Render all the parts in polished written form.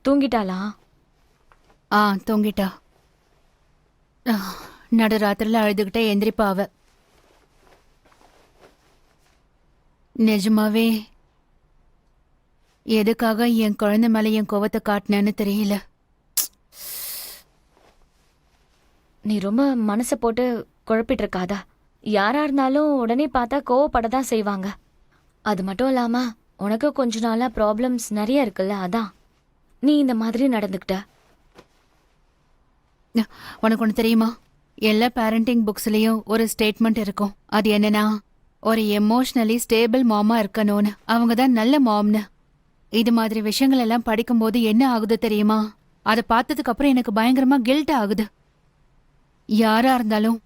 தூங்கிட்டாளா? தூங்கிட்டா. நடுராத்திரில அழுதுகிட்டே எந்திரிப்பா அவ. நிஜமாவே எதுக்காக என் குழந்தை மேல என் கோவத்தை காட்டினேன்னு தெரியல. நீ ரொம்ப மனசை போட்டு குழப்பிட்டு இருக்காதா? யாரா இருந்தாலும் உடனே பார்த்தா கோவப்படதான் செய்வாங்க. அது மட்டும் இல்லாம உனக்கு கொஞ்ச நாளா ப்ராப்ளம்ஸ் நிறைய இருக்குல்ல, அதான் நீ இந்த மாதிரி நடந்துக்கிட்ட. உனக்கு ஒன்று தெரியுமா? எல்லா பேரண்டிங் புக்ஸ்லயும் ஒரு ஸ்டேட்மெண்ட் இருக்கும். அது என்னன்னா, ஒரு எமோஷனலி ஸ்டேபிள் மாமா இருக்கணும்னு. அவங்க தான் நல்ல மாம்னு. இது மாதிரி விஷயங்கள் எல்லாம் படிக்கும்போது என்ன ஆகுது தெரியுமா? அதை பார்த்ததுக்கு அப்புறம் எனக்கு பயங்கரமா கில்ட் ஆகுது. யாரா இருந்தாலும்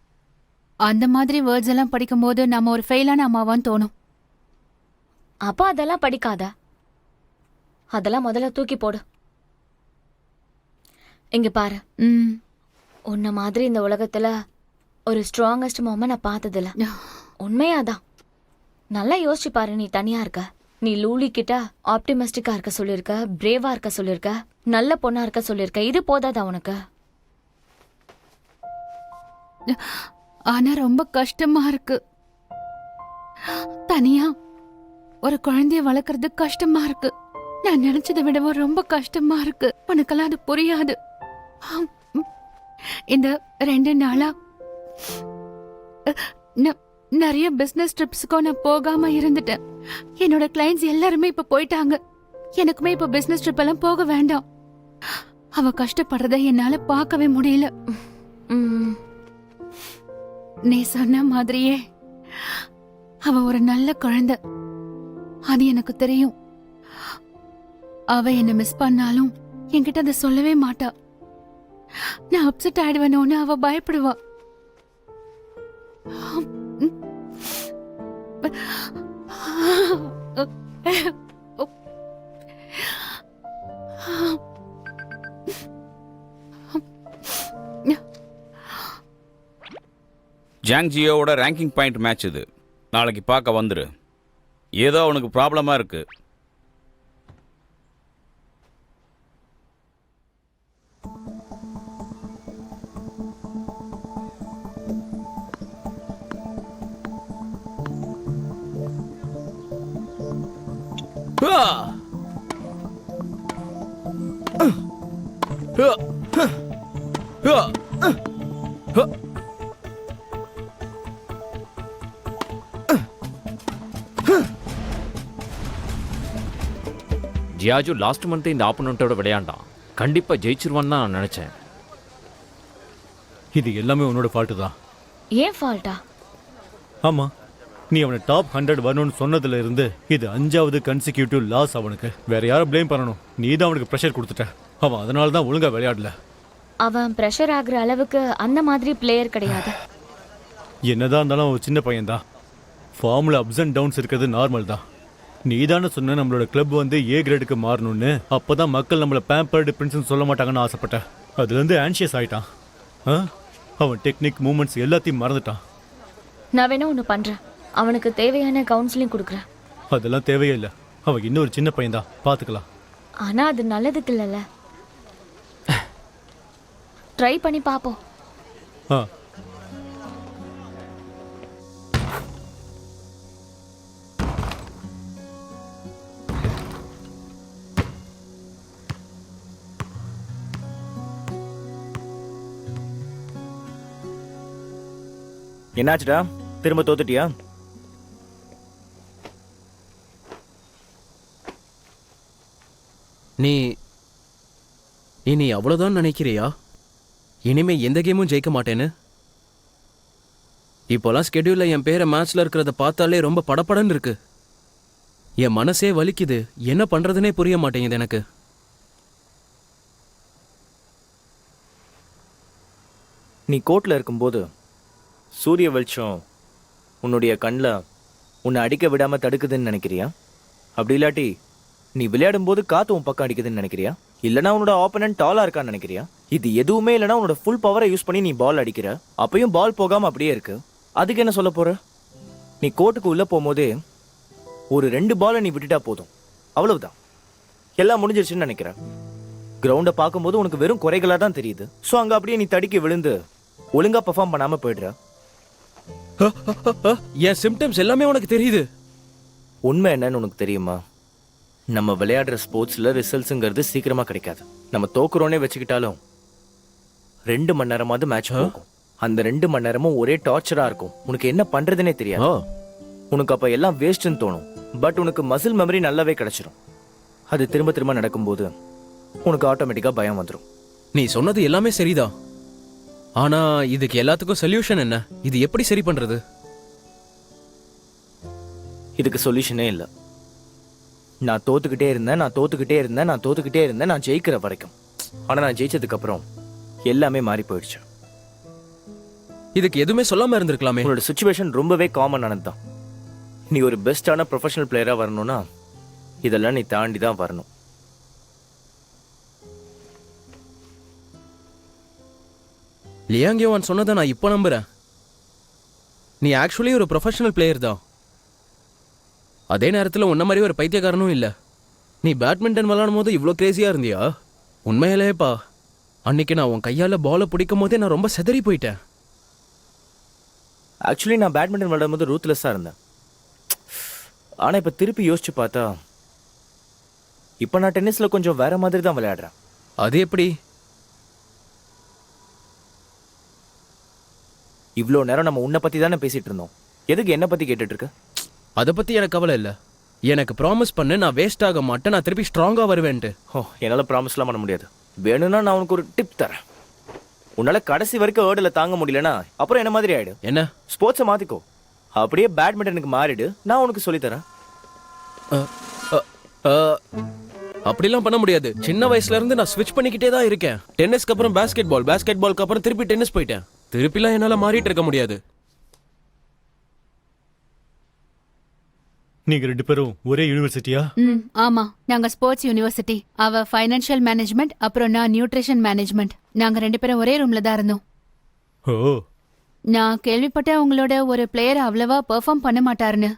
அந்த மாதிரி வேர்ட்ஸ் எல்லாம் படிக்கும்போது நம்ம ஒரு ஃபெயிலான அம்மாவான்னு தோணும். அப்ப அதெல்லாம் படிக்காத. அதெல்லாம் முதல்ல தூக்கி போடு. இங்க பாரு, உன்ன மாதிரி இந்த உலகத்துல ஒரு ஸ்ட்ராங்கஸ்ட் மாமா நான் பார்த்ததில்ல. உண்மையாதான். நல்லா யோசிச்சு பாரு. நீ தனியா இருக்க. நீ லூலி கிட்ட ஆப்டிமிஸ்டிக்கா இருக்க சொல்லிருக்க, பிரேவா இருக்க சொல்லிருக்க, நல்ல பொண்ணா இருக்க சொல்லிருக்க. இது போதாதா உனக்கு? ஆனா ரொம்ப கஷ்டமா இருக்கு. தனியா ஒரு குழந்தைய வளர்க்கறது கஷ்டமா இருக்கு. நான் நினைச்சதை விடவும் ரொம்ப கஷ்டமா இருக்கு. உனக்கெல்லாம் அது புரியாது. இந்த 2 நாளா நிறைய பிசினஸ் ட்ரிப்ஸுக்கும் நான் போகாம இருந்துட்டேன். என்னோட கிளைண்ட்ஸ் எல்லாருமே இப்ப போயிட்டாங்க. எனக்குமே இப்ப பிசினஸ் ட்ரிப் எல்லாம் போக வேண்டாம். அவ கஷ்டப்படுறத என்னால பார்க்கவே முடியல. நீ சொன்ன மாதிரியே அவ ஒரு நல்ல குழந்தை. அது எனக்கு தெரியும். அவ என்ன மிஸ் பண்ணாலும் என்கிட்ட அதை சொல்லவே மாட்டா. நான் அப்செட் ஆயிடுவேனோன்னு அவ பயப்படுவா. ஜாங் ஜியோவோட ரேங்கிங் பாயிண்ட் மேட்ச் இது. நாளைக்கு பார்க்க வந்துரு. ஏதோ அவனுக்கு ப்ராப்ளமா இருக்கு. ஜியாஜு லாஸ்ட் மந்த் இந்த ஆப்போனண்ட்டோட விளையாண்டான். கண்டிப்பா ஜெயிச்சிருவான்னு தான் நான் நினைச்சேன். இது எல்லாமே உன்னோட ஃபால்ட்டு தான். ஏன் ஃபால்ட்டா? ஆமா, நீ அவனை டாப் 100 வரணும்னு சொன்னதுல இருந்து இது 5வது கன்சிக்யூட்டிவ் லாஸ் அவனுக்கு. வேற யாரும் ப்ளேம் பண்ணணும்? நீ தான் அவனுக்கு ப்ரெஷர் கொடுத்துட்ட. அவன் அதனால தான் ஒழுங்கா விளையாடல. அவன் ப்ரெஷர் ஆகுற அளவுக்கு அந்த மாதிரி பிளேயர் கிடையாது. என்னதான் இருந்தாலும் அவன் சின்ன பையன் தான். ஃபார்முல அப்ஸ் அண்ட் டவுன்ஸ் இருக்கிறது நார்மல் தான். நீ தானே சொன்ன நம்மளோட கிளப் வந்து ஏ கிரேடுக்கு மாறணும்னு. அப்பதான் மக்கள் நம்மள பேம்பர்டு பிரின்ஸ்னு சொல்ல மாட்டாங்கன்னு ஆசைப்பட்டேன். அதுல இருந்து ஆன்ஷியஸ் ஆயிட்டான். அவன் டெக்னிக் மூமெண்ட்ஸ் எல்லாத்தையும் மறந்துட்டான். நான் வேணா ஒன்று பண்றேன். அவனுக்கு தேவையான கவுன்சிலிங் கொடுக்குறேன். அதெல்லாம் தேவையே இல்லை. அவன் இன்னொரு சின்ன பையன் தான், பார்த்துக்கலாம். ஆனா அது நல்லதுக்கு இல்லைல்ல. ட்ரை பண்ணி பார்ப்போம். என்னாச்சுடா, திரும்ப தோத்துட்டியா? நீ அவ்வளவுதான் நினைக்கிறியா? இனிமே எந்த கேமும் ஜெயிக்க மாட்டேன்னு? இப்போலாம் ஸ்கெடியூல்ல என் பேரை மேட்ச்ல இருக்கிறத பார்த்தாலே ரொம்ப படப்படன்னு இருக்கு. என் மனசே வலிக்குது. என்ன பண்றதுனே புரிய மாட்டேங்குது எனக்கு. நீ கோர்ட்ல இருக்கும்போது சூரிய வெளிச்சம் உன்னுடைய கண்ணில் உன்னை அடிக்க விடாம தடுக்குதுன்னு நினைக்கிறியா? அப்படி இல்லாட்டி நீ விளையாடும் போது காத்து உன் பக்கம் அடிக்குதுன்னு நினைக்கிறியா? இல்லைனா உன்னோட ஆப்போனன்ட் டாலா இருக்கான்னு நினைக்கிறியா? இது எதுவுமே இல்லைனா உன்னோட ஃபுல் பவரை யூஸ் பண்ணி நீ பால் அடிக்கிற, அப்பயும் பால் போகாம அப்படியே இருக்கு. அதுக்கு என்ன சொல்ல போற? நீ கோர்ட்டுக்கு உள்ள போகும்போதே ஒரு 2 பாலை நீ விட்டுட்டா போதும், அவ்வளவுதான், எல்லாம் முடிஞ்சிருச்சுன்னு நினைக்கிறேன். கிரவுண்டை பார்க்கும்போது உனக்கு வெறும் குறைகளா தான் தெரியுது. ஸோ அங்க அப்படியே நீ தடிக்கி விழுந்து ஒழுங்கா பெர்ஃபார்ம் பண்ணாம போயிடுற. என் சிம்டம்ஸ் எல்லாமே உனக்கு தெரியுது. உண்மை என்னன்னு உனக்கு தெரியுமா? நம்ம விளையாடுற ஸ்போர்ட்ஸ்ல ரிசல்ட்ஸுங்கிறது சீக்கிரமா கிடைக்காது. நம்ம தோக்குறோன்னே வச்சுக்கிட்டாலும் 2 மணி நேரமாவது மேட்ச் போகும். அந்த 2 மணி நேரமும் ஒரே டார்ச்சரா இருக்கும். உனக்கு என்ன பண்றதுனே தெரியாது. உனக்கு அப்ப எல்லாம் வேஸ்ட்னு தோணும். பட் உனக்கு மசில் மெமரி நல்லாவே கிடைச்சிரும். அது திரும்ப திரும்ப நடக்கும்போது உனக்கு ஆட்டோமேட்டிக்கா பயம் வந்துடும். நீ சொன்னது எல்லாமே சரிதான். ஆனா இதுக்கு எல்லாத்துக்கும் சொல்யூஷன் என்ன? இது எப்படி சரி பண்றது? இதுக்கு சொல்யூஷனே இல்லை. நான் தோத்துக்கிட்டே இருந்தேன் நான் ஜெயிக்கிற வரைக்கும். ஆனா நான் ஜெயிச்சதுக்கு அப்புறம் எல்லாமே மாறி போயிடுச்சு. இதுக்கு எதுவுமே சொல்லாம இருந்திருக்கலாமே. உன்னோட சுச்சுவேஷன் ரொம்பவே காமனானது தான். நீ ஒரு பெஸ்டான ப்ரொஃபஷனல் பிளேயரா வரணும்னா இதெல்லாம் நீ தாண்டி தான் வரணும். லியாங்கியோவான் சொன்னதை நான் இப்போ நம்புறேன். நீ ஆக்சுவலி ஒரு ப்ரொஃபஷனல் பிளேயர் தான். அதே நேரத்தில் உன்ன மாதிரி ஒரு பைத்தியக்காரனும் இல்லை. நீ பேட்மிண்டன் விளையாடும் போது இவ்வளோ கிரேசியாக இருந்தியா? உண்மையிலேப்பா, அன்னைக்கு நான் உன் கையால் பாலை பிடிக்கும் போதே நான் ரொம்ப செதறி போயிட்டேன். ஆக்சுவலி நான் பேட்மிண்டன் விளையாடும் போது ரூத்லெஸ்ஸாக இருந்தேன். ஆனால் இப்போ திருப்பி யோசிச்சு பார்த்தா இப்போ நான் டென்னிஸில் கொஞ்சம் வேற மாதிரி தான் விளையாடுறேன். அது எப்படி? இவ்வளோ நேரம் நம்ம உன்னை பற்றி தானே பேசிட்டு இருந்தோம். எதுக்கு என்னை பற்றி கேட்டுட்டு இருக்க? அதை பற்றி எனக்கு கவலை இல்லை. எனக்கு ப்ராமிஸ் பண்ணு, நான் வேஸ்ட் ஆக மாட்டேன், நான் திருப்பி ஸ்ட்ராங்காக வருவேன்ட்டு. என்னால் ப்ராமிஸ்லாம் பண்ண முடியாது. வேணும்னா நான் உனக்கு ஒரு டிப் தரேன். உன்னால் கடைசி வரைக்கும் ஏர்டில் தாங்க முடியலன்னா அப்புறம் என்ன மாதிரி ஆகிடும். என்ன? ஸ்போர்ட்ஸை மாற்றிக்கோ. அப்படியே பேட்மிண்டனுக்கு மாறிடு. நான் உனக்கு சொல்லித்தரேன். அப்படிலாம் பண்ண முடியாது. சின்ன வயசுல இருந்து நான் ஸ்விட்ச் பண்ணிக்கிட்டே தான் இருக்கேன். டென்னிஸ்க்கு அப்புறம் பாஸ்கெட்பாலுக்கு அப்புறம் திருப்பி டென்னிஸ் போயிட்டேன். திருப்பிலாம் என்னால் மாறிட்டு இருக்க முடியாது. நீங்க 2 பேரும் ஒரே யூனிவர்சிட்டியா? ஆமா, நாங்க ஸ்போர்ட்ஸ் யூனிவர்சிட்டி. அவ ஃபைனான்ஷியல் மேனேஜ்மெண்ட், அப்புறம் நான் நியூட்ரிஷன் மேனேஜ்மெண்ட். நாங்க 2 பேரும் ஒரே ரூம்ல தான் இருந்தோம். ஓ, நான் கேள்விப்பட்டேன் உங்களோட ஒரு பிளேயர் அவ்வளவா பெர்ஃபார்ம் பண்ண மாட்டாருன்னு.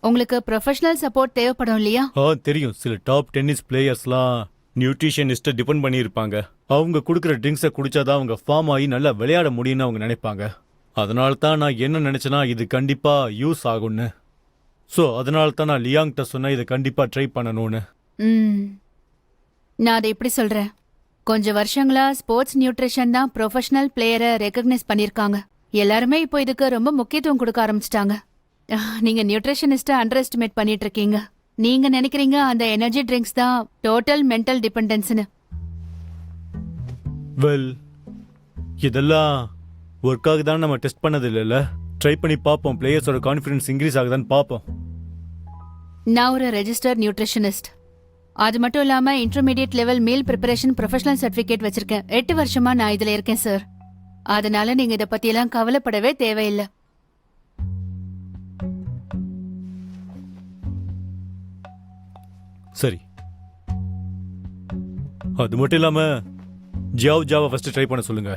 உங்களுக்கு ப்ரொஃபஷனல் சப்போர்ட் தேவைப்படும் இல்லையா? தெரியும். சில டாப் டென்னிஸ் பிளேயர்ஸ்லாம் நியூட்ரிஷனிஸ்ட்டை டிபெண்ட் பண்ணி இருப்பாங்க. அவங்க கொடுக்குற ட்ரிங்க்ஸை குடிச்சாதான் அவங்க ஃபார்ம் ஆகி நல்லா விளையாட முடியும்னு அவங்க நினைப்பாங்க. அதனால தான் நான் என்ன நினைச்சேன்னா இது கண்டிப்பா யூஸ் ஆகும்னு. ஸோ அதனால தான் நான் லியாங்கிட்ட சொன்னேன் இதை கண்டிப்பா ட்ரை பண்ணணும்னு. நான் அதை எப்படி சொல்றேன், கொஞ்சம் வருஷங்களா ஸ்போர்ட்ஸ் நியூட்ரிஷன் தான் ப்ரொஃபஷனல் பிளேயரை ரெகக்னைஸ் பண்ணிருக்காங்க. எல்லாருமே இப்போ இதுக்கு ரொம்ப முக்கியத்துவம் கொடுக்க ஆரம்பிச்சிட்டாங்க. நீங்க நியூட்ரிஷனிஸ்ட்டை அண்டர் எஸ்டிமேட் பண்ணிட்டு இருக்கீங்க. நீங்க நினைக்கிறீங்க அந்த எனர்ஜி ட்ரிங்க்ஸ் தான் டோட்டல் மென்டல் டிபெண்டன்ஸ்னு. வெல், இதெல்லாம் ஒர்க் ஆகுதான்னு நம்ம டெஸ்ட் பண்ணது இல்லைல்ல. ட்ரை பண்ணி பார்ப்போம். பிளேயர்ஸோட கான்ஃபிடன்ஸ் இன்க்ரீஸ் ஆகுதான்னு பார்ப்போம். நான் ஒரு ரெஜிஸ்டர்ட் நியூட்ரிஷனிஸ்ட். அது மட்டும் இல்லாம intermediate level meal preparation professional certificate வச்சிருக்கேன். 8 வருஷமா நான் இதுல இருக்கேன் சார். அதனால நீங்க இதை பத்தியெல்லாம் கவலைப்படவே தேவையில்லை. சரி, அது மட்டும் இல்லாம ஜாவா ஃபர்ஸ்ட் ட்ரை பண்ண சொல்லுங்க.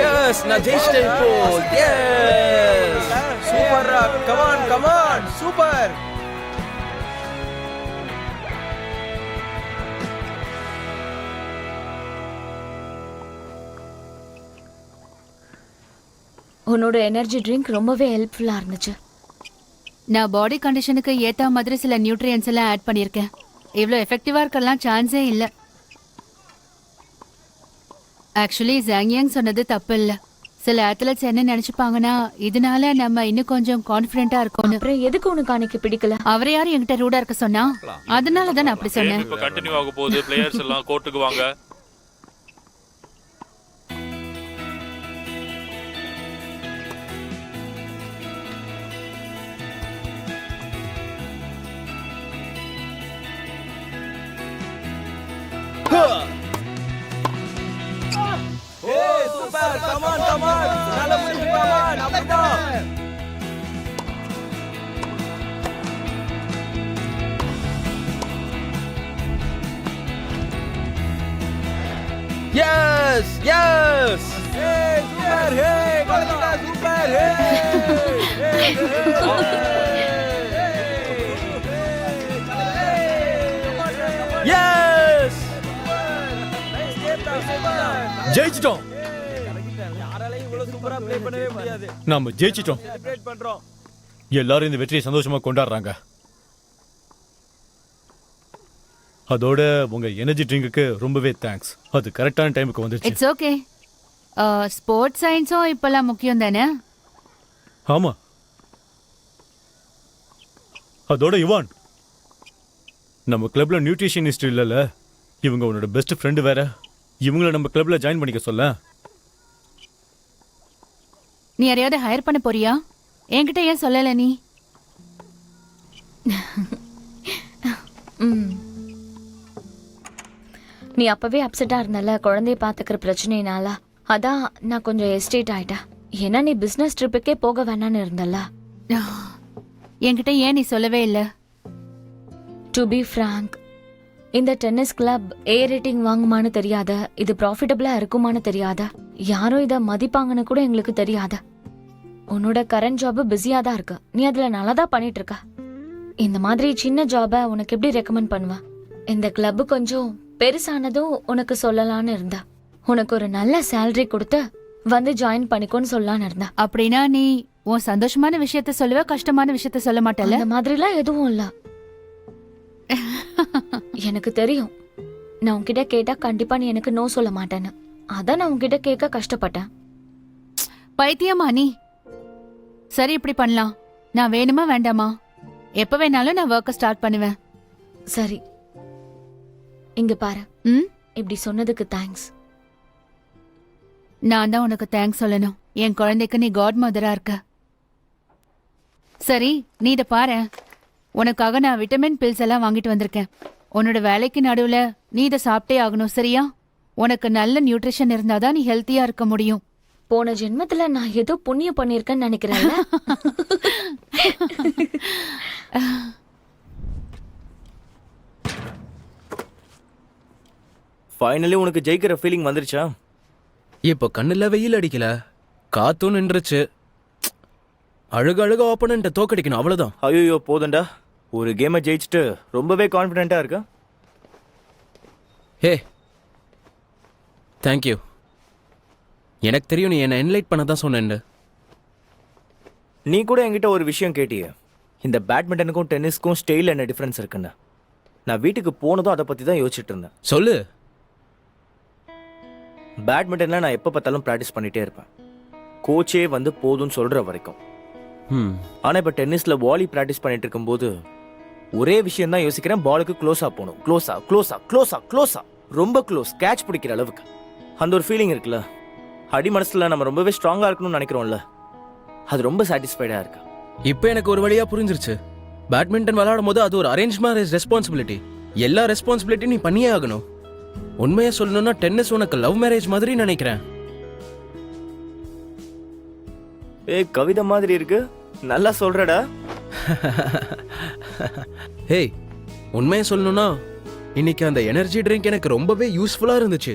எஸ், நான் ஜெயிச்சிட்டேன் இப்போ. Yes, super. Come on super. உன்னோட எனர்ஜி ட்ரிங்க் ரொம்பவே ஹெல்ப்ஃபுல்லா இருந்துச்சு. நான் பாடி கண்டிஷனுக்கு ஏத்த மாதிரி சில நியூட்ரியன்ஸ் எல்லாம் ஆட் பண்ணியிருக்கேன். இவ்வளோ எஃபெக்டிவா இருக்கலாம் சான்ஸே இல்லை. ஆக்சுவலி ஜாங்கியாங் சொன்னது தப்பு இல்லை. சில அத்லெட்ஸ் என்ன நினைச்சுப்பாங்கன்னா இதனால நம்ம இன்னும் கொஞ்சம் கான்ஃபிடென்ட்டா இருக்கோம்னு. அப்புறம் எதுக்கு உனக்கு அன்னைக்கு பிடிக்கல? அவரை யாரும் என்கிட்ட ரூடா இருக்க சொன்னா? அதனால தான் நான் அப்படி சொன்னேன். இப்ப கண்டினியூ ஆக போகுது. பிளேயர்ஸ் எல்லாம் கோர்ட்டுக்கு வாங்க. எஸ் எஸ் எஸ் ஜெயிச்சிட்டோம். நாம ஜெயிச்சிட்டோம். எல்லாரும் இந்த வெற்றியை சந்தோஷமா கொண்டாடுறாங்க. அதோட உங்க எனர்ஜி ட்ரிங்க்குக்கு ரொம்பவே தேங்க்ஸ். அது கரெக்டான டைமுக்கு வந்துச்சு. It's okay. ஸ்போர்ட்ஸ் சயின்ஸும் இப்பெல்லாம் முக்கியம் தானே? ஆமா. அதோட யுவான், நம்ம கிளப்ல நியூட்ரிஷனிஸ்ட் இல்லைல்ல, இவங்க உன்னோட பெஸ்ட் ஃப்ரெண்டு வேற. இவங்கள நம்ம கிளப்ல ஜாயின் பண்ணிக்க சொல்ல. நீ யாரையாவது ஹையர் பண்ண போறியா? என்கிட்ட ஏன் சொல்லல நீ? நீ அப்பவே அப்செட்டா இருந்தல குழந்தைய பாத்துக்கிற பிரச்சனைனால. அதான் நான் கொஞ்சம் எஸ்டேட் ஆயிட்டேன். ஏன்னா நீ பிசினஸ் ட்ரிப்புக்கே போக வேணான்னு இருந்தல்ல. என்கிட்ட ஏன் நீ சொல்லவே இல்ல? டு பி ஃப்ராங்க், இந்த டென்னிஸ் கிளப் ஏ ரேட்டிங் வாங்குமான்னு தெரியாத, இது ப்ராஃபிட்டபிளா இருக்குமான்னு தெரியாத, யாரும் இதை மதிப்பாங்கன்னு கூட எங்களுக்கு தெரியாத. உன்னோட கரண்ட் ஜாப் பிஸியா தான் இருக்கு. நீ அதுல நல்லா தான் பண்ணிட்டு இருக்க. இந்த மாதிரி சின்ன ஜாபை உனக்கு எப்படி ரெக்கமெண்ட் பண்ணுவ? இந்த கிளப் கொஞ்சம் பெருசானதும் உனக்கு சொல்லலான்னு இருந்தா. உனக்கு ஒரு நல்ல சேலரி கொடுத்து வந்து ஜாயின் பண்ணிக்கோன்னு சொல்லலான்னு இருந்தா. அப்படின்னா நீ உன் சந்தோஷமான விஷயத்த சொல்லுவ, கஷ்டமான விஷயத்த சொல்ல மாட்டல? அந்த மாதிரிலாம் எதுவும் இல்ல. எனக்கு தெரியும், நான் உன்கிட்ட கேட்டா கண்டிப்பா நீ எனக்கு நோ சொல்ல மாட்டேன்னு. அதான் நான் உன்கிட்ட கேட்க கஷ்டப்பட்டேன். பைத்தியமா நீ? சரி, இப்படி பண்ணலாம். நான் வேணுமா வேண்டாமா? எப்ப வேணாலும் நான் ஒர்க்க ஸ்டார்ட் பண்ணுவேன். சரி, இங்க பாரு. ம், இப்படி சொன்னதுக்கு தேங்க்ஸ். நான் தான் உனக்கு தேங்க்ஸ் சொல்லணும். என் குழந்தைக்கு நீ காட் மதரா இருக்க. சரி, நீ இத பாரு. உனக்காக நான் விட்டமின் பில்ஸ் எல்லாம் வாங்கிட்டு வந்திருக்கேன். உன்னோட வேலைக்கு நடுவுல நீ இதை சாப்பிட்டே ஆகணும், சரியா? உனக்கு நல்ல நியூட்ரிஷன் இருந்தாதான் நீ ஹெல்த்தியா இருக்க முடியும். போன ஜென்மத்துல நான் ஏதோ புண்ணியம் பண்ணிருக்கேன்னு நினைக்கிறேன்ல. ஃபைனலி உனக்கு ஜெயிக்கிற ஃபீலிங் வந்துருச்சா? இப்போ கண்ணுல வெயில் அடிக்கல, காத்தும் நின்றுச்சு. அழுக ஆப்போனண்ட்டை தோக்கடிக்கணும், அவ்வளவுதான். ஐயோ போதண்டா. ஒரு கேமை ஜெயிச்சுட்டு ரொம்பவே கான்ஃபிடென்ட்டா இருக்க. ஹே, தேங்க்யூ. எனக்கு தெரியும் நீ என்னை என்லைட் பண்ண தான் சொன்னேன். நீ கூட என்கிட்ட ஒரு விஷயம் கேட்டியே, இந்த பேட்மிண்டனுக்கும் டென்னிஸ்க்கும் ஸ்டைல் என்ன டிஃப்ரென்ஸ் இருக்குன்னு. நான் வீட்டுக்கு போனதும் அதை பற்றி தான் யோசிச்சுட்டு இருந்தேன். சொல்லு. பேட்மிண்டன்ல நான் எப்போ பார்த்தாலும் ப்ராக்டிஸ் பண்ணிட்டே இருப்பேன், கோச்சே வந்து போதும்னு சொல்கிற வரைக்கும். ஆனால் இப்போ டென்னிஸில் வாலி ப்ராக்டிஸ் பண்ணிட்டு இருக்கும்போது ஒரே விஷயம் தான் யோசிக்கிறேன், பாலுக்கு க்ளோஸாக போகணும். க்ளோஸா ரொம்ப க்ளோஸ், கேட்ச் பிடிக்கிற அளவுக்கு. அந்த ஒரு ஃபீலிங் இருக்குல்ல, அடி மனசில் நம்ம ரொம்பவே ஸ்ட்ராங்காக இருக்கணும்னு நினைக்கிறோம்ல, அது ரொம்ப சாட்டிஸ்ஃபைடாக இருக்கு. இப்போ எனக்கு ஒரு வழியாக புரிஞ்சிருச்சு. பேட்மிண்டன் விளையாடும் போது அது ஒரு அரேஞ்ச் மேரேஜ் ரெஸ்பான்சிபிலிட்டி. எல்லா ரெஸ்பான்சிபிலிட்டியும் நீ பண்ணியே ஆகணும். உண்மையை சொல்லணும்னா டென்னிஸ் உனக்கு லவ் மேரேஜ் மாதிரி நினைக்கிறேன். கவிதை மாதிரி இருக்கு, நல்லா சொல்றடா. ஹேய், உண்மையை சொல்லணும்னா இன்னைக்கு அந்த எனர்ஜி ட்ரிங்க் எனக்கு ரொம்பவே யூஸ்ஃபுல்லா இருந்துச்சு.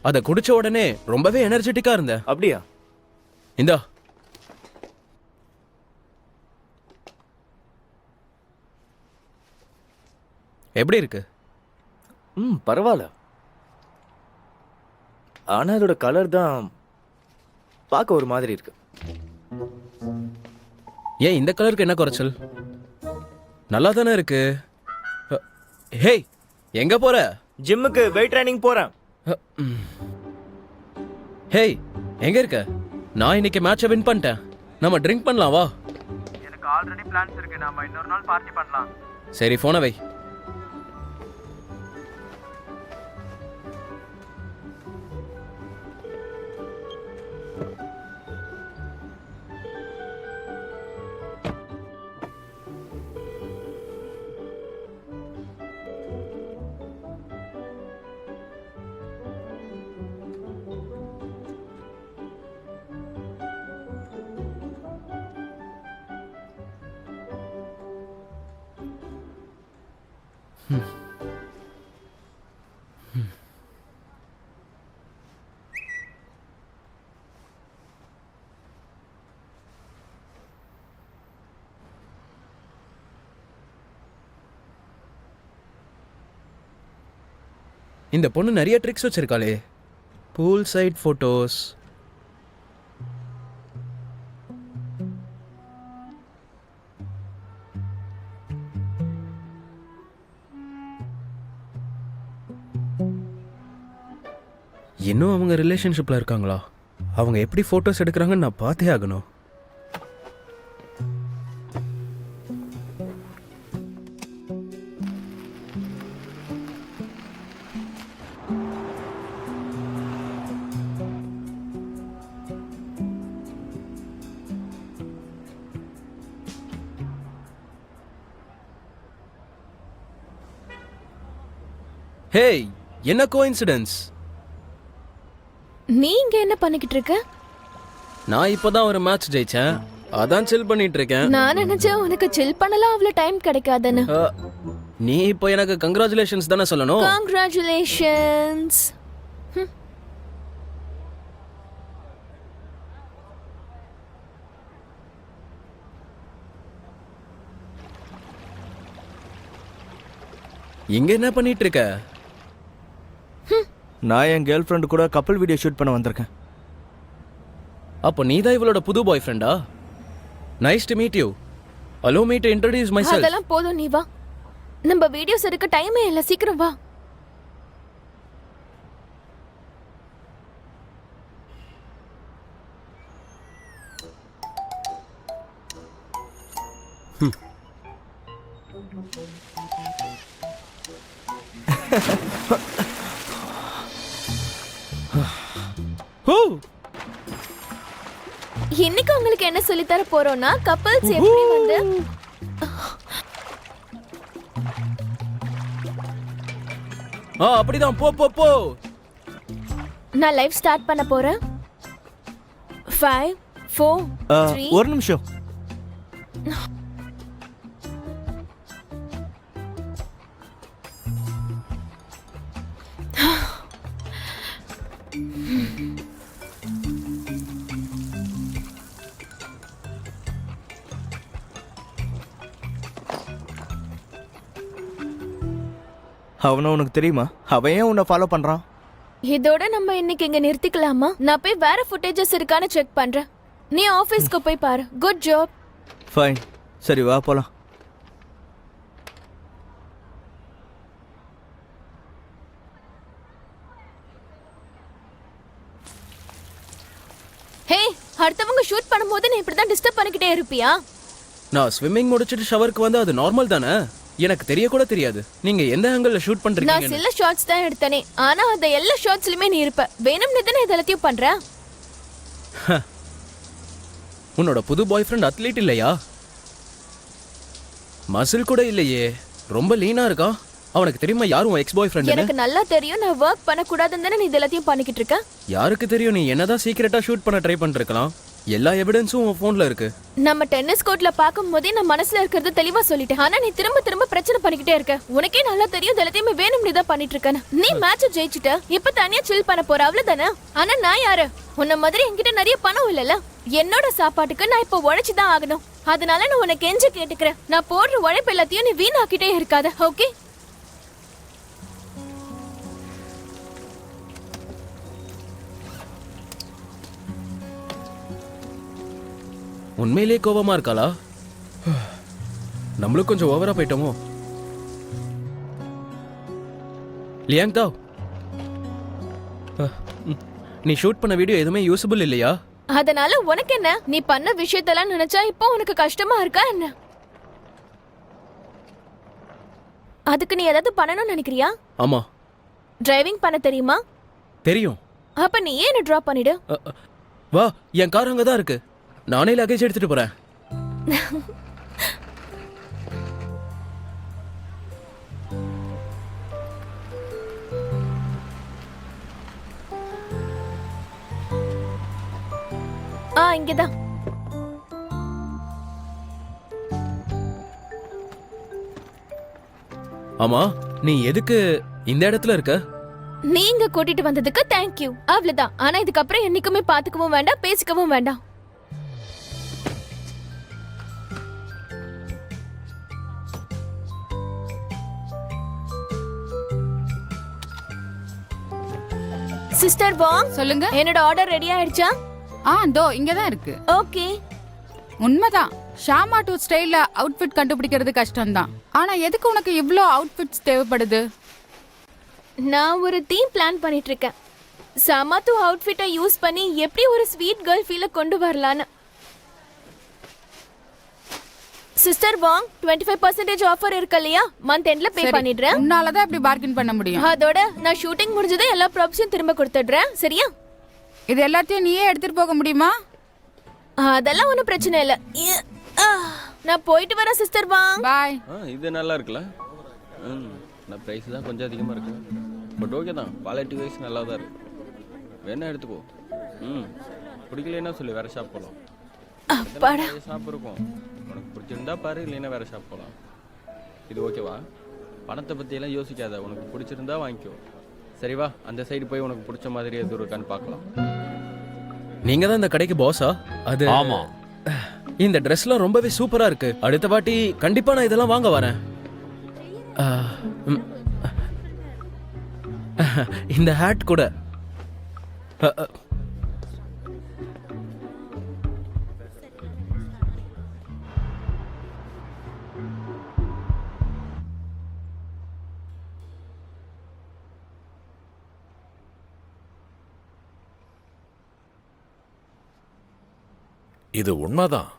அதை குடிச்ச உடனே ரொம்பவே எனர்ஜெட்டிக்கா இருந்தேன். அப்படியா? இந்தா. எப்படி இருக்கு? பரவாயில்ல. ஆனா அதோட கலர் தான் பார்க்க ஒரு மாதிரி இருக்கு. ஏன் இந்த கலருக்கு என்ன குறைச்சல்? நல்லா தானே இருக்கு. ஹேய், எங்க போற? ஜிம்முக்கு வெயிட் ட்ரைனிங் போறேன். ஹேய், எங்க இருக்க? நான் இன்னைக்கு மேட்சை வின் பண்ணிட்டேன். நம்ம ட்ரிங்க் பண்ணலாம் வா. எனக்கு ஆல்ரெடி பிளான்ஸ் இருக்கு, நாம இன்னொரு நாள் பார்ட்டி பண்ணலாம். சரி, போனை வை. இந்த பொண்ணு நிறைய ட்ரிக்ஸ் வச்சிருக்காளே. Pool side photos. இன்னும் அவங்க ரிலேஷன்ஷிப்ல இருக்காங்களா? அவங்க எப்படி ஃபோட்டோஸ் எடுக்கிறாங்கன்னு நான் பார்த்தே ஆகணும். ஹேய், என்ன கோஇன்சிடென்ஸ்? நீ இங்க என்ன பண்ணிக்கிட்டு இருக்க? நான் இப்பதான் ஒரு மேட்ச் ஜெயிச்சேன், அதான் சில் பண்ணிட்டு இருக்கேன். நான் நினைச்சேன் உனக்கு சில் பண்ணலாம் அவ்வளவு டைம் கிடைக்காதுன்னு. நீ இப்போ எனக்கு கங்க்ராச்சுலேஷன்ஸ் தானே சொல்லணும். கங்க்ராச்சுலேஷன்ஸ். இங்க என்ன பண்ணிட்டு இருக்க? நான் என் கேர்ள் ஃப்ரெண்டு கூட கப்பல் வீடியோ ஷூட் பண்ண வந்திருக்கேன். அப்போ நீ தான் இவளோட புது பாய் ஃப்ரெண்டா? Nice to meet you. Allow me to introduce myself. அதெல்லாம் போதும், நீ வா. நம்ம வீடியோஸ் எடுக்க டைமே இல்ல, சீக்கிரம் வா. இன்னைக்கு உங்களுக்கு என்ன சொல்லி தர போறோம்னா கப்பல்ஸ் எப்படி வந்து அப்படிதான். போ போ போ. நான் லைவ் ஸ்டார்ட் பண்ண போறேன். 5 4 3 ஒரு நிமிஷம். அவனை உனக்கு தெரியுமா? அவன் ஏன் உன்னை ஃபாலோ பண்றான்? இதோட நம்ம இன்னைக்கு இங்க நிறுத்திக்கலாமா? நான் போய் வேற ஃபுட்டேஜஸ் இருக்கான்னு செக் பண்றேன். நீ ஆபீஸ்க்கு போய் பாரு. Good job. ஃபைன், சரி வா போலாம். ஹே, அடுத்தவங்க ஷூட் பண்ணும்போது நீ இப்படி தான் டிஸ்டர்ப் பண்ணிக்கிட்டே இருப்பியா? நான் ஸ்விம்மிங் முடிச்சிட்டு ஷவருக்கு வந்து அது நார்மல் தானே? எனக்கு தெரிய கூட தெரியாது நீங்க எந்த ஆங்கிள் ஷூட் நான் பண்றீங்க. சில ஷாட்ஸ் தான் எடுத்தனே, ஆனா அந்த எல்லா ஷாட்ஸ்லயுமே நீ இருப்ப. வேணும்னு தானே இதெல்லாத்தையும் பண்ற? உன்னோட புது பாய் ஃப்ரெண்ட் அத்லீட் இல்லையா? மசில் கூட இல்லையே, ரொம்ப லீனா இருக்கா. அவனுக்கு தெரியுமா யாரும் எக்ஸ் பாய் ஃப்ரெண்ட்? எனக்கு நல்லா தெரியும். நான் வர்க் பண்ண கூடாதுன்னு தானே நீ இதெல்லாத்தையும் பண்ணிக்கிட்டு இருக்க. யாருக்கு தெரியும் நீ என்னதான் சீக்கிரட்டா ஷூட் பண்ண ட்ரை பண்ணிருக்கலாம். எல்லா எவிடன்ஸும் உன் போன்ல இருக்கு. நம்ம டென்னிஸ் கோர்ட்ல பாக்கும்போதே நான் மனசுல இருக்கிறது தெளிவா சொல்லிட்டேன். ஆனா நீ திரும்ப திரும்ப பிரச்சனை பண்ணிக்கிட்டே இருக்க. உனக்கே நல்லா தெரியும் எல்லாத்தையுமே வேணும்னு தான் பண்ணிட்டு இருக்கேன். நீ மேட்ச் ஜெயிச்சிட்ட, இப்ப தனியா சில் பண்ண போற, அவ்வளவுதானே? ஆனா நான் யாரு? உன்ன மாதிரி என்கிட்ட நிறைய பணம் இல்லல. என்னோட சாப்பாட்டுக்கு நான் இப்ப உழைச்சுதான் ஆகணும். அதனால நான் உனக்கு கெஞ்சி கேட்டுக்கிறேன், நான் போடுற உழைப்பு எல்லாத்தையும் நீ வீணாக்கிட்டே இருக்காத, ஓகே? உண்மையிலே கோபமா இருக்காளா? நம்மளும் கொஞ்சம் ஓவரா போயிட்டோமோ? லியாங் தாவ், நீ ஷூட் பண்ண வீடியோ எதுவுமே யூசபிள் இல்லையா? அதனால உனக்கு என்ன? நீ பண்ண விஷயத்தெல்லாம் நினைச்சா இப்போ உனக்கு கஷ்டமா இருக்கா என்ன? அதுக்கு நீ ஏதாவது பண்ணணும்னு நினைக்கிறியா? ஆமா. டிரைவிங் பண்ண தெரியுமா? தெரியும். அப்ப நீ ஏன் டிராப் பண்ணிடு? வா, என் கார் அங்கதான் இருக்கு. நானே லக்கேஜ் எடுத்துட்டு போறேன். இங்கதான். ஆமா நீ எதுக்கு இந்த இடத்துல இருக்க? நீங்க கூட்டிட்டு வந்ததுக்கு தேங்க்யூ, அவ்வளவுதான். ஆனா இதுக்கப்புறம் என்னைக்குமே பாத்துக்கவும் வேண்டாம், பேசிக்கவும் வேண்டாம். சிஸ்டர் வாங், சொல்லுங்க. என்னோட ஆர்டர் ரெடி ஆயிடுச்சா? தோ இங்கதான் இருக்கு. ஓகே. உண்மைதான், ஷாமா டூ ஸ்டைல்ல அவுட்ஃபிட் கண்டுபிடிக்கிறது கஷ்டம்தான். ஆனா எதுக்கு உனக்கு இவ்ளோ அவுட்ஃபிட்ஸ் தேவைப்படுது? நான் ஒரு தீம் பிளான் பண்ணிட்டு இருக்கேன். சமத்து அவுட்ஃபிட்டை யூஸ் பண்ணி எப்படி ஒரு ஸ்வீட் கேர்ள் ஃபீலை கொண்டு வரலான்னு. சிஸ்டர் வாங், 25% ஆஃபர் இருக்கு இல்லையா? மந்த் எண்ட்ல பே பண்ணிடுறேன். உன்னாலதான் இப்படி பார்கெயின் பண்ண முடியும். அதோட நான் ஷூட்டிங் முடிஞ்சதும் எல்லா ப்ராப்ஸையும் திரும்ப கொடுத்துடுறேன், சரியா? இது எல்லாத்தையும் நீயே எடுத்துட்டு போக முடியுமா? அதெல்லாம் ஒன்றும் பிரச்சனை இல்லை. நான் போயிட்டு வரேன் சிஸ்டர் வாங். பாய். இது நல்லா இருக்குல்ல. நான் ப்ரைஸ் தான் கொஞ்சம் அதிகமாக இருக்கு. பட் ஓகே தான், குவாலிட்டி வைஸ் நல்லா தான் இருக்கு. வேணா எடுத்துக்கோ. பிடிக்கலன்னா சொல்லி வேற ஷாப் போகலாம். அப்பாடா, ஷாப் இருக்கும், உனக்கு பிடிச்சிருந்தா பாரு, இல்லைன்னா வேற ஷாப் போகலாம். இது ஓகேவா? பணத்தை பற்றியெல்லாம் யோசிக்காத, உனக்கு பிடிச்சிருந்தா வாங்கிக்கோ. சரி வா, அந்த சைடு போய் உனக்கு பிடிச்ச மாதிரி எது இருக்கான்னு பார்க்கலாம். நீங்க தான் இந்த கடைக்கு பாஸா? அது ஆமா. இந்த ட்ரெஸ்லாம் ரொம்பவே சூப்பரா இருக்கு. அடுத்த வாட்டி கண்டிப்பா நான் இதெல்லாம் வாங்க வரேன். இந்த ஹேட் கூட. இது உண்மைதான்.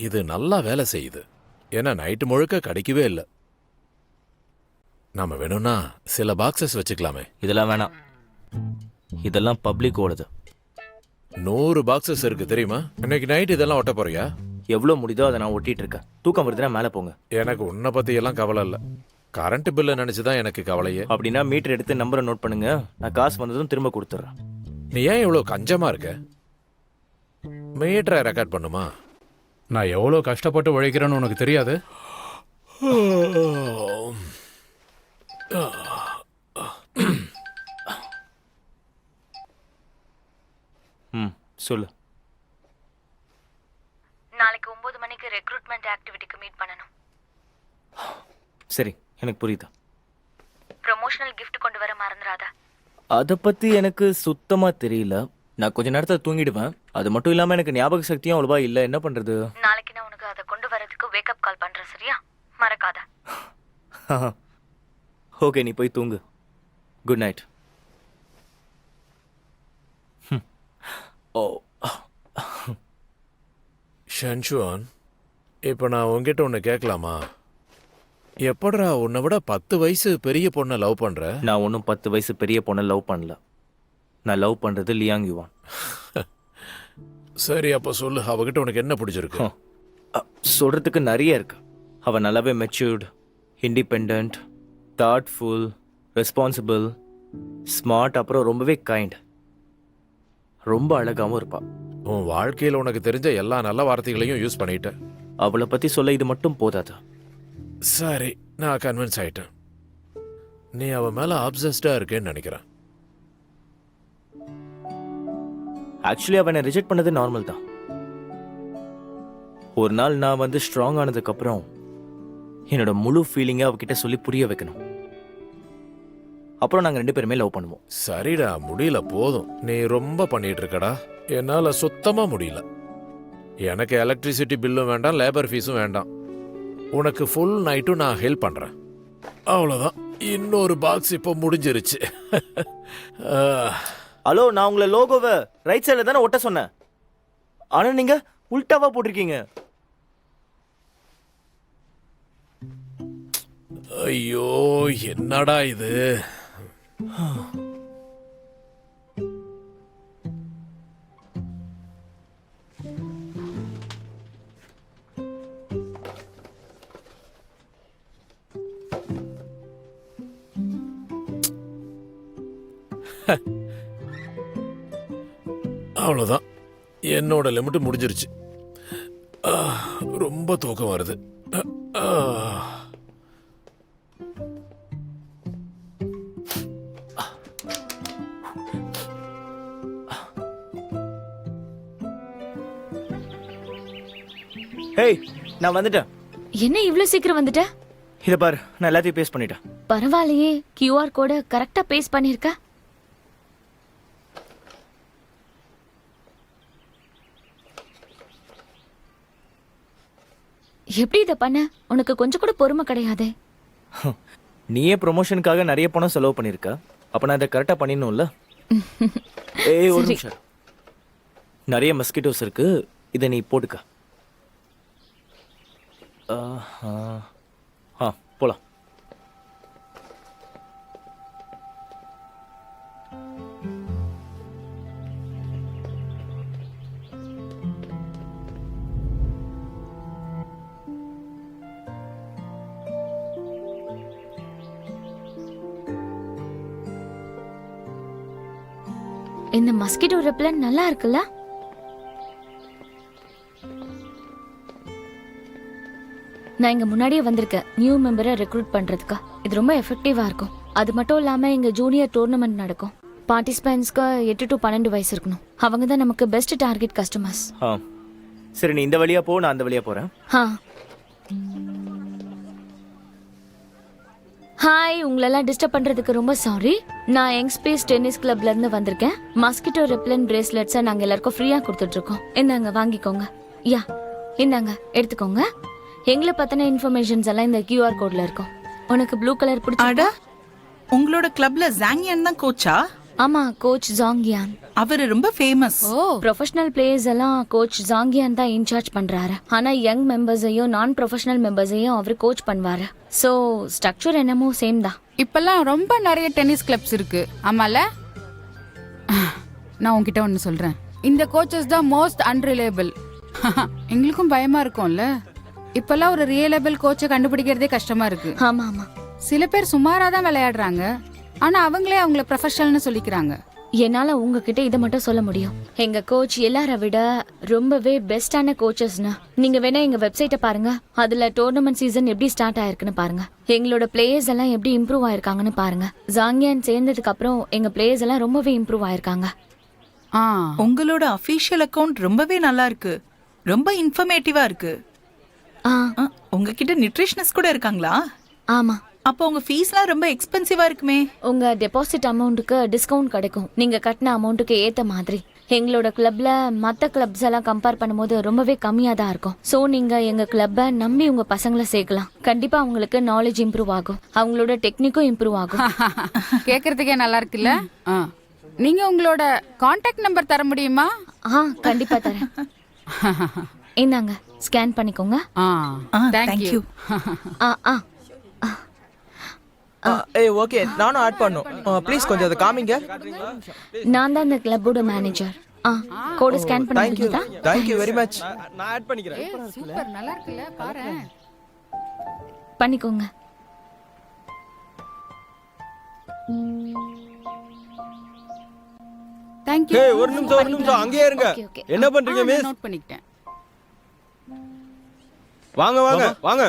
இது நல்லா வேலை செய்யுது. ஏன்னா நைட்டு முழுக்க கிடைக்கவே இல்லை. நாம வேணும்னா சில பாக்ஸஸ் வச்சுக்கலாமே. இதெல்லாம் வேணாம், இதெல்லாம் பப்ளிக் ஓடுது. 100 பாக்ஸஸ் இருக்கு தெரியுமா? இன்னைக்கு நைட் இதெல்லாம் ஒட்ட போறியா? எவ்வளோ முடியுதோ அதை நான் ஒட்டிட்டு இருக்கேன். தூக்கம் வருதுன்னா மேலே போங்க. எனக்கு உன்னை பத்தி எல்லாம் கவலை இல்லை. கரண்ட் பில்லை நினைச்சுதான் எனக்கு கவலையே. அப்படின்னா மீட்டர் எடுத்து நம்பரை நோட் பண்ணுங்க, நான் காசு வந்ததும் திரும்ப கொடுத்துட்றேன். நீ ஏன் இவ்வளோ கஞ்சமா இருக்க? மீட்டரை ரெக்கார்ட் பண்ணுமா? நான் எவ்வளோ கஷ்டப்பட்டு உழைக்கிறேன்னு உனக்கு தெரியாது? சொல்லு. நாளைக்கு 9 மணிக்கு ரெக்ரூட்மெண்ட் ஆக்டிவிட்டிக்கு மீட் பண்ணணும். சரி, எனக்கு புரியுது. ப்ரொமோஷனல் gift கொண்டு வர மறந்துடாத. அதை பற்றி எனக்கு சுத்தமாக தெரியல. நான் கொஞ்ச நேரத்தில் தூங்கிடுவேன். அது மட்டும் இல்லாமல் எனக்கு ஞாபக சக்தியும் அவ்வளோவா இல்லை. என்ன பண்ணுறது? நாளைக்கு நான் உனக்கு அதை கொண்டு வரதுக்கு வேக்கப் கால் பண்றேன், சரியா? மறக்காத. ஓகே, நீ போய் தூங்கு. Good night. ஓ ஷன்ஷுவான், இப்போ நான் உங்ககிட்ட ஒன்று கேட்கலாமா? எப்படா உன்னை விட 10 வயசு பெரிய பொண்ணை லவ் பண்ற? நான் ஒன்றும் 10 வயசு பெரிய பொண்ணை லவ் பண்ணல. நான் லவ் பண்ணுறது லியாங் யுவான். சரி, அப்போ சொல்லு, அவகிட்ட உனக்கு என்ன பிடிச்சிருக்கு? சொல்கிறதுக்கு நிறைய இருக்கு. அவள் நல்லாவே matured, independent, thoughtful, responsible, smart, அப்புறம் ரொம்பவே கைண்ட். ரொம்ப அழகாகவும் இருப்பாள். உன் வாழ்க்கையில் உனக்கு தெரிஞ்ச எல்லா நல்ல வார்த்தைகளையும் யூஸ் பண்ணிட்ட. அவளை பற்றி சொல்ல இது மட்டும் போதாது. சரி, நான் கன்வின்ஸ் ஆயிட்டேன். நீ அவ மேல ஆப்சஸ்டா இருக்கேன்னு நினைக்கிறேன். ஆக்சுவலி அவனை ரிஜெக்ட் பண்ணது நார்மல் தான். ஒரு நாள் நான் வந்து ஸ்ட்ராங் ஆனதுக்கப்புறம் என்னோட முழு ஃபீலிங்கை அவகிட்ட சொல்லி புரிய வைக்கணும். அப்புறம் நாங்கள் 2 பேருமே லவ் பண்ணுவோம். சரிடா, முடியல, போதும். நீ ரொம்ப பண்ணிட்டு இருக்கடா. என்னால சுத்தமா முடியல. எனக்கு எலக்ட்ரிசிட்டி பில்லும் வேண்டாம், லேபர் ஃபீஸும் வேண்டாம். உனக்கு ஃபுல் நைட்டும் நான் ஹெல்ப் பண்றேன். அவ்வளோதான். இன்னொரு பாக்ஸ் இப்போ முடிஞ்சிருச்சு. ஹலோ, நான் உங்களை லோகோவை ரைட் சைடில் தானே ஒட்ட சொன்னேன். ஆனால் நீங்கள் உல்டாவா போட்டிருக்கீங்க. ஐயோ, என்னடா இது? அவ்வளோதான், என்னோட லிமிட் முடிஞ்சிருச்சு. ரொம்ப தூக்கம் வருது. ஹேய் நான் வந்துட்டேன். என்ன இவ்ளோ சீக்கிரம் வந்துட்ட? இதை பாரு, நான் எல்லாத்தையும் பேஸ் பண்ணிட்டேன். பரவாயில்லையே, QR கோட கரெக்டா பேஸ்ட் பண்ணிருக்க. எப்படி இத பண்ண? உனக்கு கொஞ்சம் கூட பொறுமை கிடையாதே. நீயே ப்ரொமோஷனுக்காக நிறைய பணம் செலவு பண்ணியிருக்க, அப்போ நான் இதை கரெக்டாக பண்ணிடணும்ல. ஏய் ஒரு சரி. நிமிஷம். நிறைய மஸ்கிட்டோஸ் இருக்கு, இதை நீ போட்டுக்க. போலாம். இந்த மஸ்கிட்டோ ரெப்லன் நல்லா இருக்குல்ல? நான் இங்க முன்னாடியே வந்திருக்கேன் நியூ மெம்பரை ரெக்ரூட் பண்றதுக்கு. இது ரொம்ப எஃபெக்டிவா இருக்கும். அது மட்டும் இல்லாம இங்க ஜூனியர் டோர்னமெண்ட் நடக்கும். பார்ட்டிசிபென்ட்ஸ்க்கு 8 to 12 வயசு இருக்கணும். அவங்க தான் நமக்கு பெஸ்ட் டார்கெட் கஸ்டமர்ஸ். சரி, நீ இந்த வழியா போ, நான் அந்த வழியா போறேன். ஹாய், உங்களெல்லாம் டிஸ்டர்ப் பண்றதுக்கு ரொம்ப சாரி. நான் யங் ஸ்பேஸ் டென்னிஸ் கிளப்ல இருந்து வந்திருக்கேன். மஸ்கிட்டோ ரெப்லன் பிரேஸ்லெட்ஸை நாங்க எல்லாருக்கும் ஃப்ரீயா கொடுத்துட்டு இருக்கோம். இந்தாங்க வாங்கிக்கோங்க. யா, இந்தாங்க எடுத்துக்கோங்க. எங்களை பத்தின இன்ஃபர்மேஷன்ஸ் எல்லாம் இந்த QR கோட்ல இருக்கும். உனக்கு ப்ளூ கலர் பிடிச்சா? உங்களோட கிளப்ல ஜாங்கியான் தான் கோச்சா? ஆமா, கோச் ஜாங்கியான். அவரு ரொம்ப ஃபேமஸ். ப்ரொஃபஷனல் பிளேயர்ஸ் எல்லாம் கோச் ஜாங்கியான் தான் இன்சார்ஜ் பண்றாரு. ஆனா யங் மெம்பர்ஸையும் நான் ப்ரொஃபஷனல் மெம்பர்ஸையும் அவர் கோச் பண்ணுவாரு. சோ ஸ்ட்ரக்சர் என்னமோ சேம் தான். இப்பெல்லாம் ரொம்ப நிறைய டென்னிஸ் கிளப்ஸ் இருக்கு. ஆமால, நான் உன்கிட்ட ஒன்னு சொல்றேன். இந்த கோச்சஸ் தான் மோஸ்ட் அன்ரிலேபிள். எங்களுக்கும் பயமா இருக்கும்ல. இப்பெல்லாம் ஒரு ரியலபிள் கோச்சை கண்டுபிடிக்கிறதே கஷ்டமா இருக்கு. ஆமா ஆமா, சில பேர் சுமாரா தான் விளையாடுறாங்க, ஆனா அவங்களே அவங்கள ப்ரொஃபஷனல்னு சொல்லிக்கிறாங்க. என்னால உங்ககிட்ட இதை மட்டும் சொல்ல முடியும். எங்க கோச் எல்லாரை விட ரொம்பவே பெஸ்டான கோச்சஸ்னா. நீங்க வேணா எங்க வெப்சைட்டை பாருங்க. அதுல டோர்னமெண்ட் சீசன் எப்படி ஸ்டார்ட் ஆயிருக்குன்னு பாருங்க. எங்களோட பிளேயர்ஸ் எல்லாம் எப்படி இம்ப்ரூவ் ஆயிருக்காங்கன்னு பாருங்க. ஜாங்கியான் சேர்ந்ததுக்கு அப்புறம் எங்க பிளேயர்ஸ் எல்லாம் ரொம்பவே இம்ப்ரூவ் ஆயிருக்காங்க. உங்களோட அபிஷியல் அக்கவுண்ட் ரொம்பவே நல்லா இருக்கு, ரொம்ப இன்ஃபர்மேட்டிவா இருக்கு. உங்ககிட்ட நியூட்ரிஷனிஸ்ட் கூட இருக்காங்களா? ஆமா. அப்போ உங்க ஃபீஸ்லாம் ரொம்ப எக்ஸ்பென்சிவா இருக்குமே. உங்க டெபாசிட் அமௌண்ட்டுக்கு டிஸ்கவுண்ட் கிடைக்கும், நீங்க கட்டின அமௌண்ட்டுக்கு ஏத்த மாதிரி. எங்களோட கிளப்ல மற்ற கிளப்ஸ் எல்லாம் கம்பேர் பண்ணும்போது ரொம்பவே கம்மியா தான் இருக்கும். சோ நீங்க எங்க கிளப்பை நம்பி உங்க பசங்களை சேர்க்கலாம். கண்டிப்பா அவங்களுக்கு நாலேஜ் இம்ப்ரூவ் ஆகும், அவங்களோட டெக்னிக்கும் இம்ப்ரூவ் ஆகும். கேக்குறதுக்கே நல்லா இருக்குல்ல? நீங்க உங்களோட கான்டாக்ட் நம்பர் தர முடியுமா? கண்டிப்பா தரேன். இந்தாங்க, ஸ்கேன் பண்ணிக்கோங்க. Thank you. ஏய் ஓகே, நானும் ஆட் பண்ணனும். ப்ளீஸ் கொஞ்சம் அத காமிங்க. நான் தான் இந்த கிளப்போட மேனேஜர். கோட் ஸ்கேன் பண்ணிட்டீங்களா? Thank you very much. நான் ஆட் பண்ணிக்கிறேன். சூப்பர், நல்லா இருக்குல்ல? பாரு. பண்ணிக்கோங்க. Thank you. ஏய் ஒரு நிமிஷம் அங்கேயே இருங்க. என்ன பண்றீங்க மிஸ்? நோட் பண்ணிட்டேன். வாங்க வாங்க வாங்க.